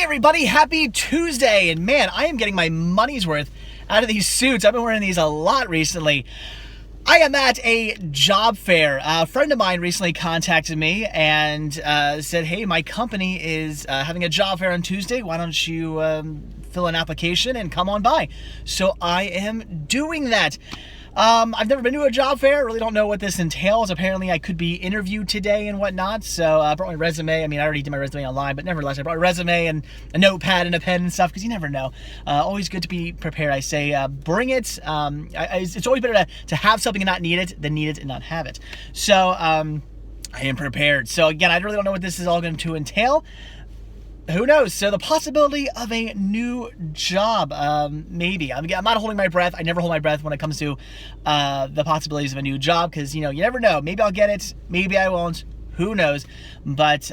everybody, happy Tuesday, and man, I am getting my money's worth out of these suits. I've been wearing these a lot recently. I am at a job fair. A friend of mine recently contacted me and said, hey, my company is having a job fair on Tuesday. Why don't you fill an application and come on by? So I am doing that. I've never been to a job fair. Really don't know what this entails. Apparently I could be interviewed today and whatnot. So I brought my resume. I mean, I already did my resume online, but nevertheless, I brought a resume and a notepad and a pen and stuff because you never know. Always good to be prepared. I say, bring it. It's always better to have something and not need it than need it and not have it. So I am prepared. So again, I really don't know what this is all going to entail. Who knows? So the possibility of a new job, maybe. I'm not holding my breath. I never hold my breath when it comes to the possibilities of a new job because, you never know. Maybe I'll get it. Maybe I won't. Who knows? But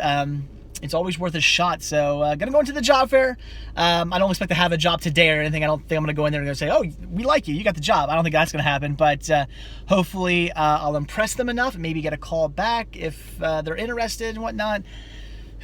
it's always worth a shot. So gonna go into the job fair. I don't expect to have a job today or anything. I don't think I'm gonna go in there and say, oh, we like you. You got the job. I don't think that's gonna happen. But hopefully I'll impress them enough. Maybe get a call back if they're interested and whatnot.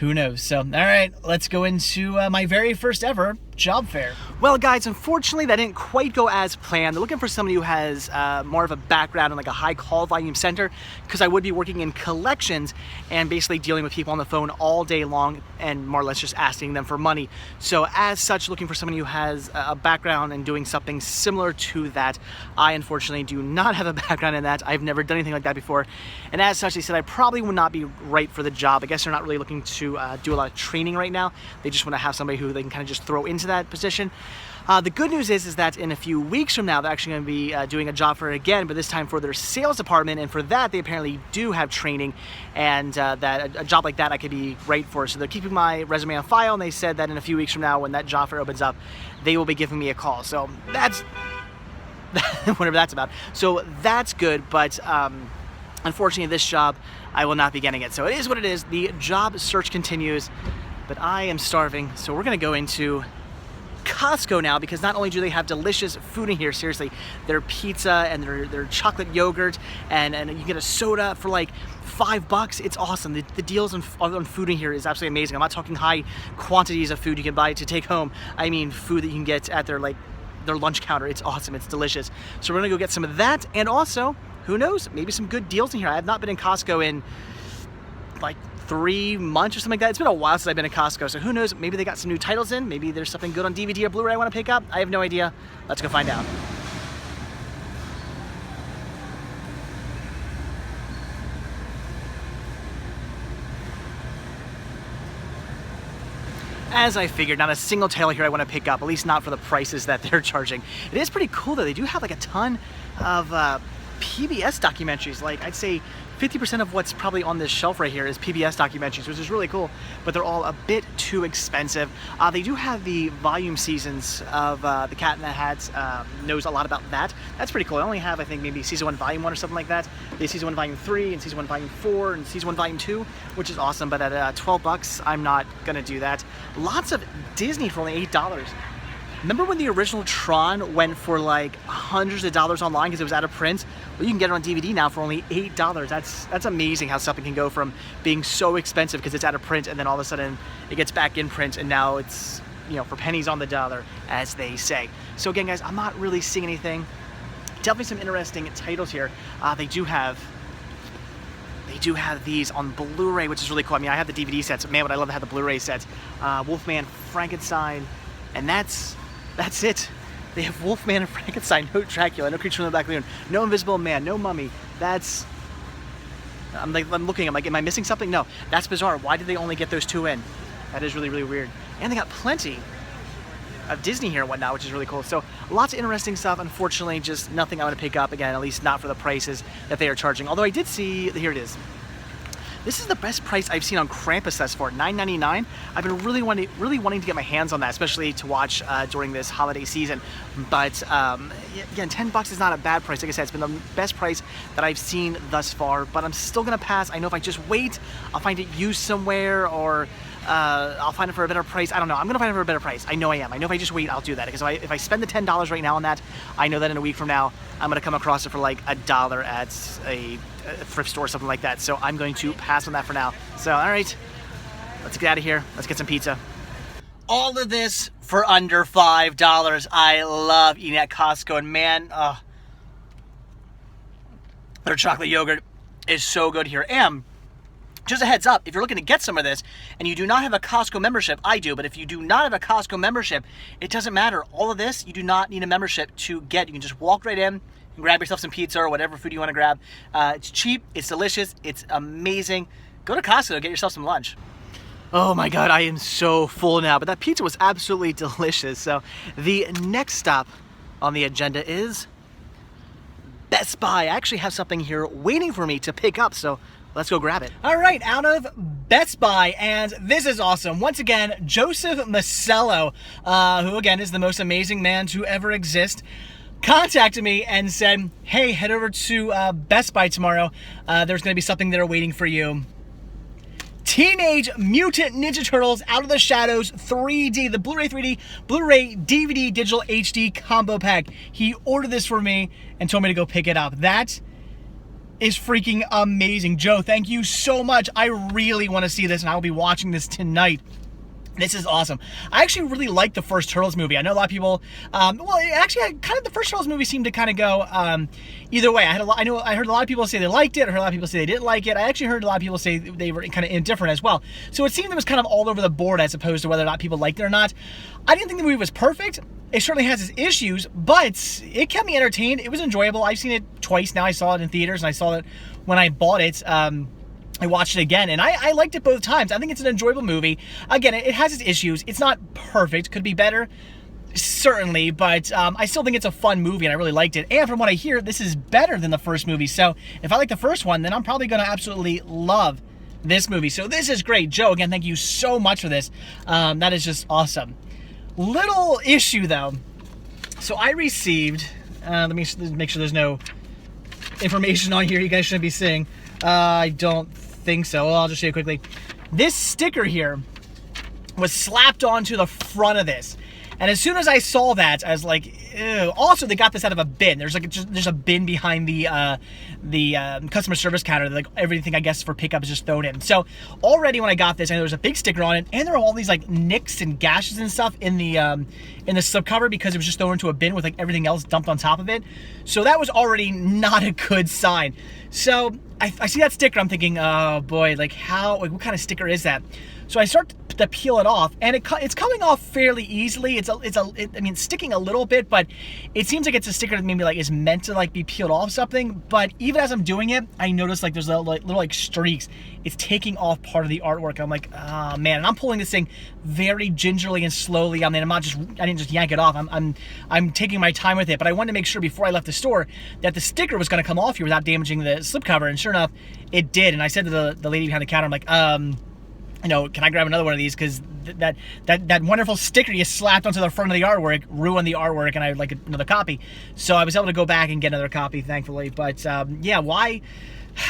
Who knows? So, all right, let's go into my very first ever job fair. Well, guys, unfortunately, that didn't quite go as planned. They're looking for somebody who has more of a background in like a high call volume center because I would be working in collections and basically dealing with people on the phone all day long and more or less just asking them for money. So as such, looking for somebody who has a background in doing something similar to that. I unfortunately do not have a background in that. I've never done anything like that before. And as such, they said I probably would not be right for the job. I guess they're not really looking to do a lot of training right now. They just want to have somebody who they can kind of just throw into that position. The good news is that in a few weeks from now, they're actually going to be doing a job fair again, but this time for their sales department, and for that, they apparently do have training, and that a job like that I could be great for. So they're keeping my resume on file, and they said that in a few weeks from now, when that job fair opens up, they will be giving me a call. So that's whatever that's about. So that's good, but unfortunately, this job, I will not be getting it. So it is what it is. The job search continues, but I am starving. So we're gonna go into Costco now because not only do they have delicious food in here, seriously, their pizza and their chocolate yogurt and you get a soda for like $5. It's awesome. The deals on food in here is absolutely amazing. I'm not talking high quantities of food you can buy to take home. I mean food that you can get at their lunch counter. It's awesome. It's delicious. So we're gonna go get some of that, and also, who knows, maybe some good deals in here. I have not been in Costco in like 3 months or something like that. It's been a while since I've been in Costco, so who knows, maybe they got some new titles in, maybe there's something good on DVD or Blu-ray I want to pick up. I have no idea. Let's go find out. As I figured, not a single title here I want to pick up, at least not for the prices that they're charging. It is pretty cool though. They do have like a ton of PBS documentaries. Like I'd say 50% of what's probably on this shelf right here is PBS documentaries, which is really cool, but they're all a bit too expensive. They do have the volume seasons of The Cat in the Hat, knows a lot about that. That's pretty cool. I only have, I think, maybe season 1, volume 1 or something like that. They have season 1, volume 3, and season 1, volume 4, and season 1, volume 2, which is awesome, but at $12, I'm not gonna do that. Lots of Disney for only $8. Remember when the original Tron went for like hundreds of dollars online because it was out of print? Well, you can get it on DVD now for only $8. That's amazing how something can go from being so expensive because it's out of print, and then all of a sudden it gets back in print, and now it's, for pennies on the dollar, as they say. So again, guys, I'm not really seeing anything. Definitely some interesting titles here. They do have these on Blu-ray, which is really cool. I mean, I have the DVD sets. Man, would I love to have the Blu-ray sets. Wolfman, Frankenstein, and that's it. They have Wolfman and Frankenstein, no Dracula, no Creature from the Black Lagoon, no Invisible Man, no Mummy. I'm looking, I'm like, am I missing something? No, that's bizarre. Why did they only get those two in? That is really, really weird. And they got plenty of Disney here and whatnot, which is really cool. So lots of interesting stuff. Unfortunately, just nothing I want to pick up, again, at least not for the prices that they are charging. Although I did see, here it is. This is the best price I've seen on Krampus thus far, $9.99. I've been really wanting to get my hands on that, especially to watch during this holiday season. But again, $10 is not a bad price. Like I said, it's been the best price that I've seen thus far, but I'm still gonna pass. I know if I just wait, I'll find it used somewhere, or I'll find it for a better price. I don't know. I'm gonna find it for a better price. I know I am. I know if I just wait, I'll do that. Because if I spend the $10 right now on that, I know that in a week from now, I'm gonna come across it for like $1 at a thrift store or something like that. So I'm going to pass on that for now. So, all right, let's get out of here. Let's get some pizza. All of this for under $5. I love eating at Costco, and man, their chocolate yogurt is so good here. And just a heads up, if you're looking to get some of this and you do not have a Costco membership, I do, but if you do not have a Costco membership, it doesn't matter. All of this, you do not need a membership to get. You can just walk right in and grab yourself some pizza or whatever food you want to grab. It's cheap, it's delicious, it's amazing. Go to Costco, get yourself some lunch. Oh my God, I am so full now, but that pizza was absolutely delicious. So the next stop on the agenda is Best Buy. I actually have something here waiting for me to pick up, so let's go grab it. All right, out of Best Buy, and this is awesome. Once again, Joseph Masello, who again is the most amazing man to ever exist, contacted me and said, hey, head over to Best Buy tomorrow. There's gonna be something there waiting for you. Teenage Mutant Ninja Turtles Out of the Shadows 3D, the Blu-ray 3D, Blu-ray DVD Digital HD combo pack. He ordered this for me and told me to go pick it up. That is freaking amazing. Joe, thank you so much. I really want to see this, and I'll be watching this tonight. This is awesome. I actually really like the first Turtles movie. I know a lot of people, the first Turtles movie seemed to kind of go either way. I heard a lot of people say they liked it. I heard a lot of people say they didn't like it. I actually heard a lot of people say they were kind of indifferent as well. So it seemed it was kind of all over the board as opposed to whether or not people liked it or not. I didn't think the movie was perfect. It certainly has its issues, but it kept me entertained. It was enjoyable. I've seen it twice now. I saw it in theaters, and I saw it when I bought it. I watched it again, and I liked it both times. I think it's an enjoyable movie. Again, it has its issues. It's not perfect. Could be better, certainly, but I still think it's a fun movie, and I really liked it. And from what I hear, this is better than the first movie. So if I like the first one, then I'm probably going to absolutely love this movie. So this is great. Joe, again, thank you so much for this. That is just awesome. Little issue, though. So I received, let me make sure there's no information on here you guys shouldn't be seeing. I don't think so. Well, I'll just show you quickly. This sticker here was slapped onto the front of this, and as soon as I saw that, I was like, ew. Also, they got this out of a bin. There's a bin behind the customer service counter. Like everything, I guess, for pickup is just thrown in. So already when I got this, I know there's a big sticker on it, and there are all these like nicks and gashes and stuff in the slipcover because it was just thrown into a bin with like everything else dumped on top of it. So that was already not a good sign. So I see that sticker, I'm thinking, oh boy, like what kind of sticker is that? So I start to peel it off, and it's coming off fairly easily. I mean, it's sticking a little bit, but it seems like it's a sticker that maybe like is meant to like be peeled off something. But even as I'm doing it, I notice like there's little streaks. It's taking off part of the artwork. I'm like, oh man, and I'm pulling this thing very gingerly and slowly. I mean, I didn't just yank it off. I'm taking my time with it, but I wanted to make sure before I left the store that the sticker was going to come off here without damaging the slipcover, and sure enough, it did. And I said to the lady behind the counter, I'm like, can I grab another one of these? Because that wonderful sticker you slapped onto the front of the artwork ruined the artwork, and I'd like another copy. So I was able to go back and get another copy, thankfully. But yeah, why?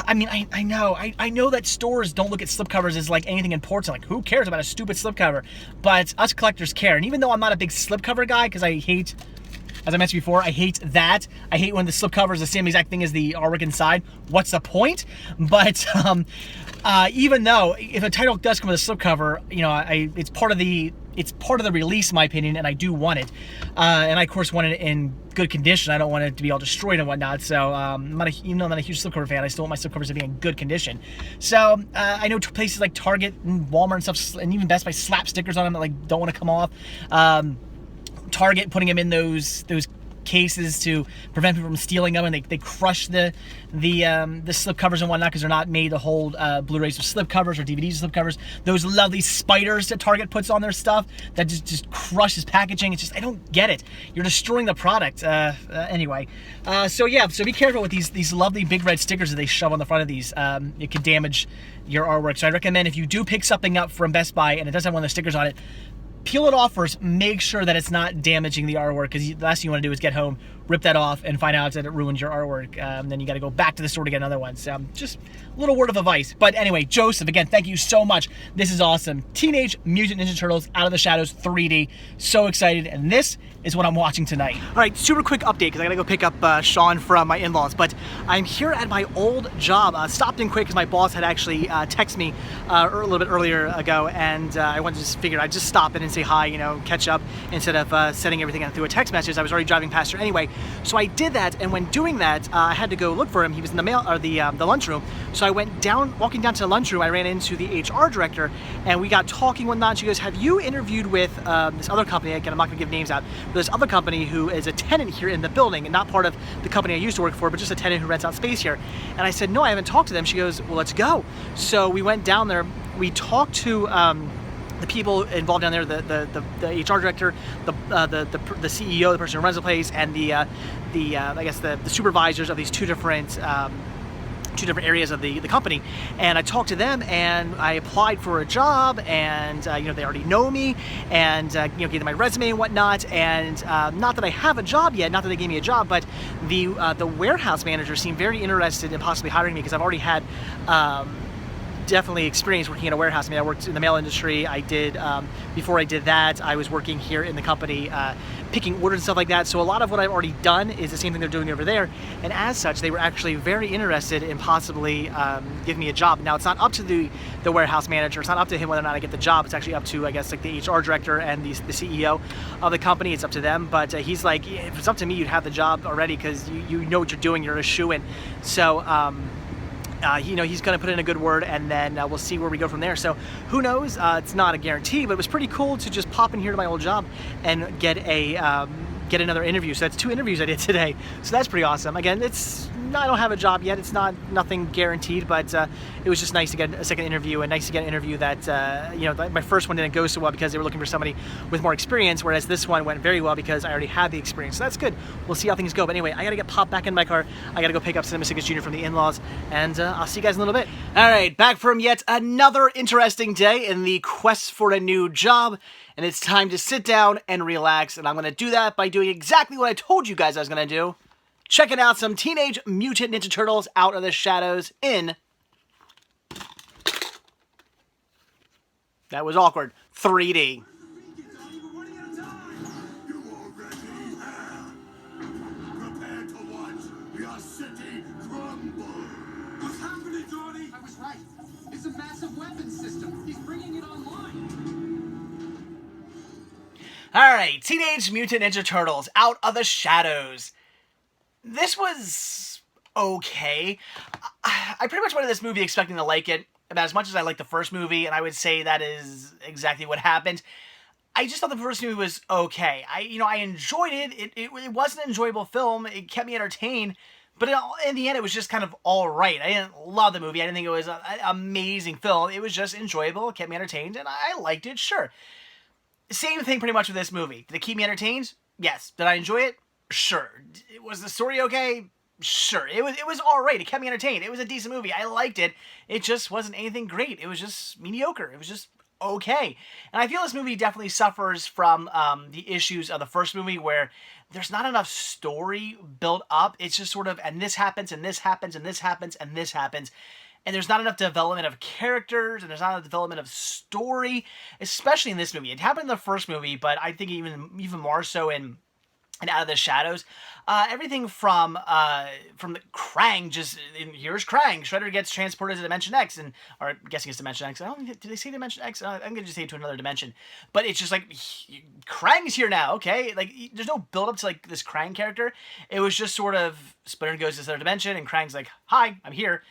I mean, I know that stores don't look at slipcovers as like anything important. Like, who cares about a stupid slipcover? But us collectors care. And even though I'm not a big slipcover guy, because I hate, as I mentioned before, I hate that. I hate when the slipcover is the same exact thing as the artwork inside. What's the point? But even though if a title does come with a slipcover, it's part of the release, in my opinion, and I do want it. And I of course want it in good condition. I don't want it to be all destroyed and whatnot. So I'm not a huge slipcover fan. I still want my slipcovers to be in good condition. So I know places like Target and Walmart and stuff, and even Best Buy slap stickers on them that like don't want to come off. Target putting them in those cases to prevent people from stealing them, and they crush the slipcovers and whatnot because they're not made to hold Blu-rays with slipcovers or DVDs with slipcovers. Those lovely spiders that Target puts on their stuff that just crushes packaging. It's just, I don't get it. You're destroying the product. Anyway, so yeah, so be careful with these lovely big red stickers that they shove on the front of these. It could damage your artwork. So I recommend if you do pick something up from Best Buy and it doesn't have one of the stickers on it, peel it off first, make sure that it's not damaging the artwork, because the last thing you want to do is get home, rip that off, and find out that it ruined your artwork. Then you got to go back to the store to get another one. So just a little word of advice. But anyway, Joseph, again, thank you so much. This is awesome. Teenage Mutant Ninja Turtles Out of the Shadows 3D. So excited. And this is what I'm watching tonight. All right, super quick update because I gotta go pick up Sean from my in-laws, but I'm here at my old job. Stopped in quick because my boss had actually texted me a little bit earlier ago, and I wanted to just figure I'd just stop in and say hi, you know, catch up, instead of sending everything out through a text message. I was already driving past her anyway, so I did that, and when doing that, I had to go look for him. He was in the the lunchroom, so I went down, walking down to the lunchroom, I ran into the HR director, and we got talking and whatnot. She goes, have you interviewed with this other company, again, I'm not gonna give names out, but this other company who is a tenant here in the building, and not part of the company I used to work for, but just a tenant who rents out space here. And I said, no, I haven't talked to them. She goes, well, let's go. So we went down there, we talked to the people involved down there, the HR director, the CEO, the person who runs the place, and I guess the supervisors of these two different areas of the company. And I talked to them, and I applied for a job, and you know, they already know me, and you know, gave them my resume and whatnot. And not that I have a job yet, not that they gave me a job, but the warehouse manager seemed very interested in possibly hiring me because I've already had definitely experience working in a warehouse. I mean, I worked in the mail industry. I did, before I did that, I was working here in the company, picking orders and stuff like that. So a lot of what I've already done is the same thing they're doing over there. And as such, they were actually very interested in possibly giving me a job. Now, it's not up to the warehouse manager. It's not up to him whether or not I get the job. It's actually up to, I guess, like the HR director and the CEO of the company. It's up to them. But he's like, if it's up to me, you'd have the job already because you know what you're doing. You're a shoo-in. So, you know, he's going to put in a good word, and then we'll see where we go from there. So who knows? It's not a guarantee, but it was pretty cool to just pop in here to my old job and get another interview. So that's 2 interviews I did today. So that's pretty awesome. Again, I don't have a job yet. It's nothing guaranteed, but it was just nice to get a second interview, and nice to get an interview that, you know, my first one didn't go so well because they were looking for somebody with more experience, whereas this one went very well because I already had the experience. So that's good. We'll see how things go. But anyway, I got to get popped back in my car. I got to go pick up Cinema Sickness Jr. from the in-laws, and I'll see you guys in a little bit. All right, back from yet another interesting day in the quest for a new job, and it's time to sit down and relax, and I'm going to do that by doing exactly what I told you guys I was going to do. Checking out some Teenage Mutant Ninja Turtles Out of the Shadows in... That was awkward. 3D. What's happening, Johnny? I was right. It's a massive weapons system. He's bringing it online. Alright, Teenage Mutant Ninja Turtles Out of the Shadows. This was okay. I pretty much went to this movie expecting to like it about as much as I liked the first movie, and I would say that is exactly what happened. I just thought the first movie was okay. I enjoyed it. It was an enjoyable film. It kept me entertained, but in the end, it was just kind of all right. I didn't love the movie. I didn't think it was an amazing film. It was just enjoyable. It kept me entertained, and I liked it, sure. Same thing pretty much with this movie. Did it keep me entertained? Yes. Did I enjoy it? Sure. Was the story okay? Sure. It was all right. It kept me entertained. It was a decent movie. I liked it. It just wasn't anything great. It was just mediocre. It was just okay. And I feel this movie definitely suffers from the issues of the first movie, where there's not enough story built up. It's just sort of, and this happens, and this happens, and this happens, and this happens. And there's not enough development of characters, and there's not enough development of story, especially in this movie. It happened in the first movie, but I think even more so in Out of the Shadows. Everything from the Krang, here's Krang. Shredder gets transported to Dimension X, or I'm guessing it's Dimension X. Did they say Dimension X? I'm going to just say it to another dimension. But it's just like, Krang's here now, okay? Like, there's no build up to, like, this Krang character. It was just sort of, Splinter goes to this other dimension, and Krang's like, hi, I'm here.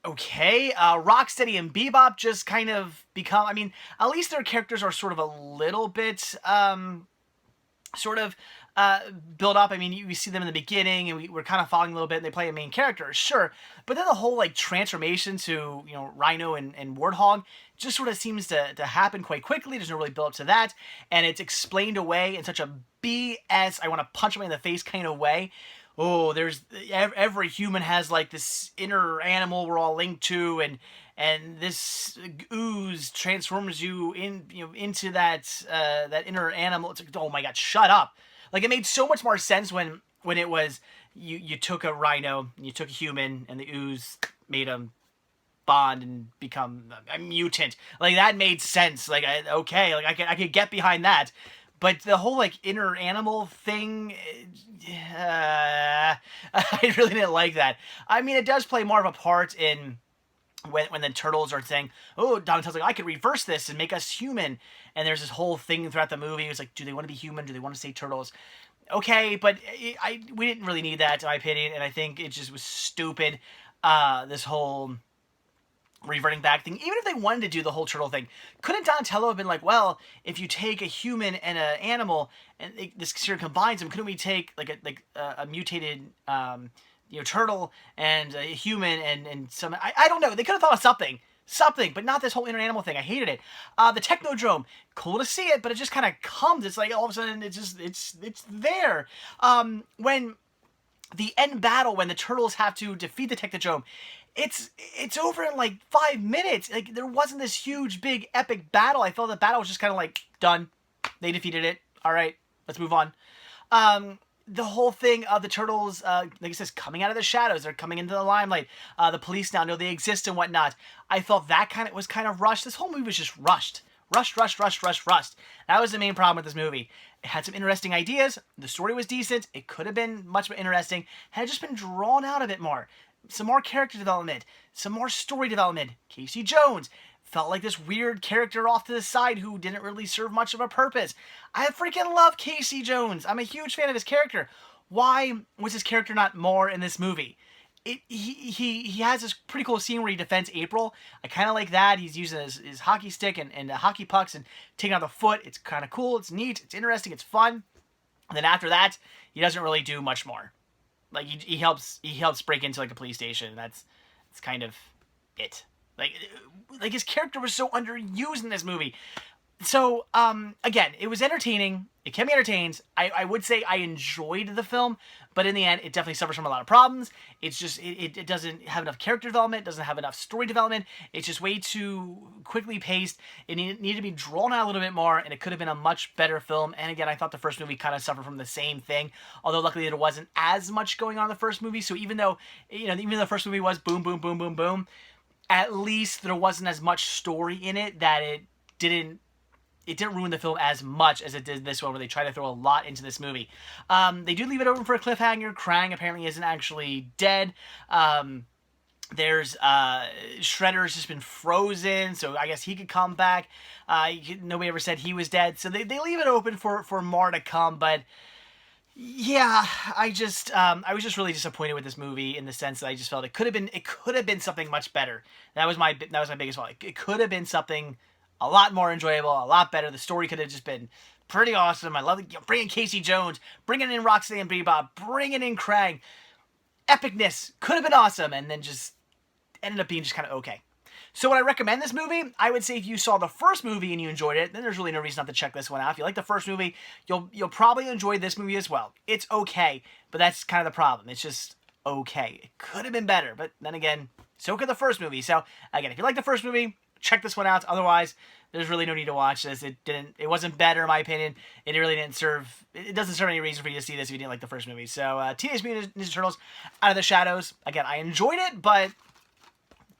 Okay, Rocksteady and Bebop just kind of become, I mean, at least their characters are sort of a little bit, build up. I mean, you see them in the beginning, and we're kind of following a little bit, and they play a main character, sure. But then the whole, like, transformation to, Rhino and Warthog just sort of seems to happen quite quickly. There's no really build up to that, and it's explained away in such a BS, I want to punch him in the face kind of way. Oh, every human has, like, this inner animal we're all linked to, and this ooze transforms you into that inner animal. It's like, oh my god, shut up! Like, it made so much more sense when it was you took a rhino, you took a human, and the ooze made them bond and become a mutant. Like, that made sense. Like, I could get behind that. But the whole like inner animal thing, I really didn't like that. I mean, it does play more of a part in when the turtles are saying, "Oh, Donatello's like, I could reverse this and make us human." And there's this whole thing throughout the movie. It's like, do they want to be human? Do they want to stay turtles? Okay, but we didn't really need that, in my opinion, and I think it just was stupid. This whole reverting back thing. Even if they wanted to do the whole turtle thing, couldn't Donatello have been like, well, if you take a human and an animal and this sort of combines them, couldn't we take like a mutated turtle and a human and some I don't know. They could have thought of something, but not this whole inner animal thing. I hated it. The Technodrome, cool to see it, but it just kind of comes. It's like all of a sudden it's there. When the end battle, when the turtles have to defeat the Technodrome, it's over in like 5 minutes. Like there wasn't this huge, big, epic battle. I felt the battle was just kind of like done. They defeated it. All right, let's move on. The whole thing of the turtles, like it says, coming out of the shadows, they're coming into the limelight. The police now know they exist and whatnot. I felt that was kind of rushed. This whole movie was just rushed. Rushed. That was the main problem with this movie. It had some interesting ideas. The story was decent. It could have been much more interesting. Had it just been drawn out a bit more. Some more character development. Some more story development. Casey Jones felt like this weird character off to the side who didn't really serve much of a purpose. I freaking love Casey Jones. I'm a huge fan of his character. Why was his character not more in this movie? He has this pretty cool scene where he defends April. I kind of like that. He's using his hockey stick and hockey pucks and taking out the foot. It's kind of cool. It's neat. It's interesting. It's fun. And then after that, he doesn't really do much more. Like he helps break into like a police station. That's kind of it. Like his character was so underused in this movie. So, again, it was entertaining. It kept me entertained. I would say I enjoyed the film, but in the end, it definitely suffers from a lot of problems. It's just, it doesn't have enough character development, doesn't have enough story development. It's just way too quickly paced. It needed to be drawn out a little bit more, and it could have been a much better film. And again, I thought the first movie kind of suffered from the same thing, although luckily there wasn't as much going on in the first movie. So even though the first movie was boom, boom, boom, boom, boom, at least there wasn't as much story in it that it didn't ruin the film as much as it did this one, where they try to throw a lot into this movie. They do leave it open for a cliffhanger. Krang apparently isn't actually dead. There's Shredder's just been frozen, so I guess he could come back. Nobody ever said he was dead, so they leave it open for more to come. But yeah, I was just really disappointed with this movie in the sense that I just felt it could have been something much better. That was my biggest fault. It could have been something a lot more enjoyable, a lot better. The story could have just been pretty awesome. I love bringing Casey Jones, bringing in Roxanne and Bebop, bringing in Krang. Epicness could have been awesome, and then just ended up being just kind of okay. So would I recommend this movie? I would say if you saw the first movie and you enjoyed it, then there's really no reason not to check this one out. If you like the first movie, you'll probably enjoy this movie as well. It's okay, but that's kind of the problem. It's just okay. It could have been better, but then again, so could the first movie. So again, if you like the first movie, check this one out. Otherwise, there's really no need to watch this. It wasn't better in my opinion. It doesn't serve any reason for you to see this if you didn't like the first movie. So Teenage Mutant Ninja Turtles Out of the Shadows. Again, I enjoyed it, but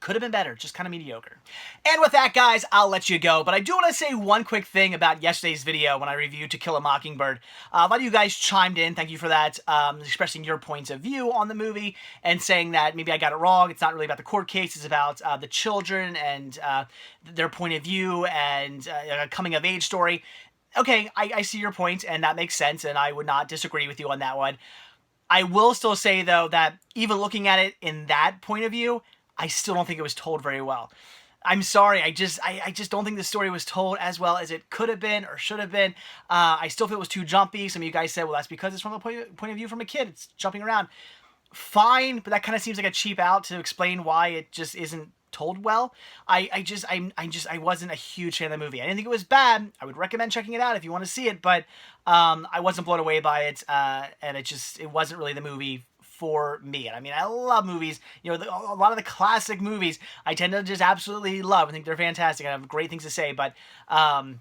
could have been better, just kind of mediocre. And with that, guys, I'll let you go. But I do want to say one quick thing about yesterday's video when I reviewed To Kill a Mockingbird. A lot of you guys chimed in. Thank you for that. Expressing your points of view on the movie and saying that maybe I got it wrong. It's not really about the court case. It's about the children and their point of view and a coming-of-age story. Okay, I see your point, and that makes sense, and I would not disagree with you on that one. I will still say, though, that even looking at it in that point of view, I still don't think it was told very well. I'm sorry, I just don't think the story was told as well as it could have been or should have been. I still feel it was too jumpy. Some of you guys said, well, that's because it's from the point of view from a kid. It's jumping around. Fine, but that kind of seems like a cheap out to explain why it just isn't told well. I wasn't a huge fan of the movie. I didn't think it was bad. I would recommend checking it out if you want to see it, but I wasn't blown away by it, and it wasn't really the movie for me. And I mean, I love movies. A lot of the classic movies I tend to just absolutely love. I think they're fantastic. I have great things to say, but To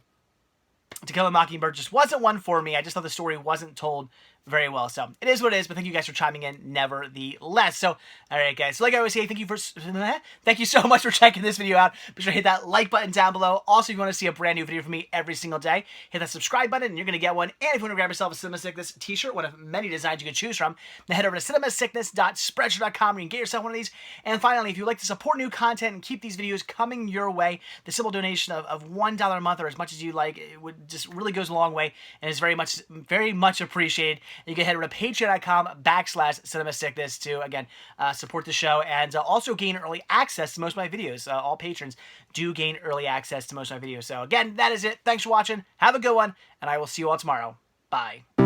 Kill a Mockingbird just wasn't one for me. I just thought the story wasn't told very well. So it is what it is, but thank you guys for chiming in nevertheless. So, all right, guys. So like I always say, thank you so much for checking this video out. Be sure to hit that like button down below. Also, if you want to see a brand new video from me every single day, hit that subscribe button and you're going to get one. And if you want to grab yourself a Cinema Sickness t-shirt, one of many designs you can choose from, then head over to cinemasickness.spreadshirt.com where you can get yourself one of these. And finally, if you'd like to support new content and keep these videos coming your way, the simple donation of $1 a month or as much as you like, it would just really goes a long way and is very much appreciated. You can head over to patreon.com/cinemasickness to, again, support the show and also gain early access to most of my videos. All patrons do gain early access to most of my videos. So, again, that is it. Thanks for watching. Have a good one, and I will see you all tomorrow. Bye.